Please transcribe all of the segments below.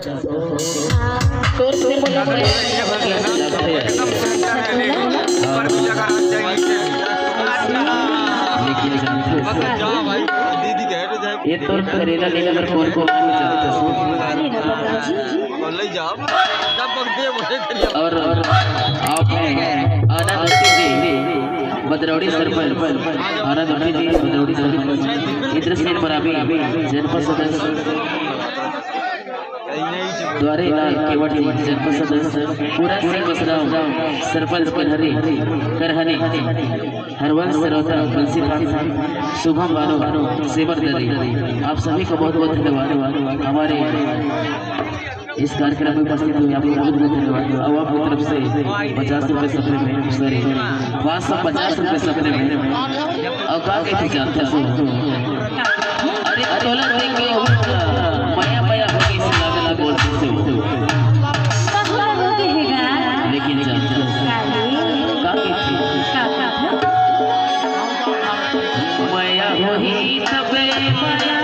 तोर से बोला ये तो करेला ले अगर कौन को ले जाओ और आप हैं आनंद जी बदरौड़ी सरपंच आनंद जी बदरौड़ी सरपंच इंद्रसेन बराबी जनपद सदस्य द्वारे केवटी जनपद सदस्य पूरा सिंह बसराव सरपंच करहनी हरवंश सरोता बंसी शुभम बारो सेवर दरी आप सभी को बहुत बहुत धन्यवाद हमारे इस कार्यक्रम में उपस्थित हुए आपको बहुत बहुत धन्यवाद। अब आपकी तरफ से 50 रुपये सपने में सॉरी 550 रुपये सपने में और कहा के जानते हो अरे तोला देंगे माया माया होगी इस लागला बोलते से लेकिन जानते हो माया होगी तबे माया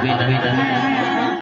विनय